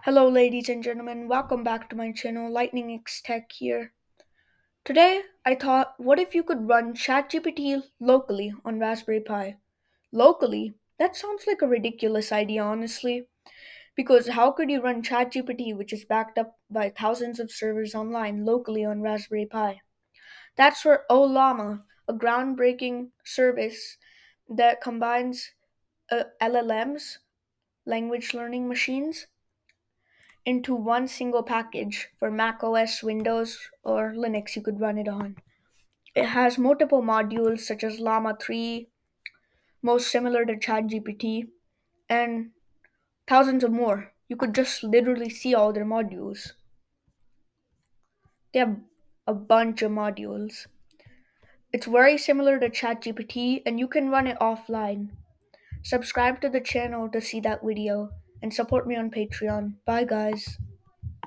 Hello, ladies and gentlemen. Welcome back to my channel, Lightning X Tech here. Today, I thought, what if you could run ChatGPT locally on Raspberry Pi? Locally? That sounds like a ridiculous idea, honestly. Because how could you run ChatGPT, which is backed up by thousands of servers online, locally on Raspberry Pi? That's where Olama, a groundbreaking service that combines LLMs, language learning machines, into one single package for Mac OS, Windows, or Linux you could run it on. It has multiple modules such as Llama 3, most similar to ChatGPT, and thousands of more. You could just literally see all their modules. They have a bunch of modules. It's very similar to ChatGPT and you can run it offline. Subscribe to the channel to see that video and support me on Patreon. Bye guys.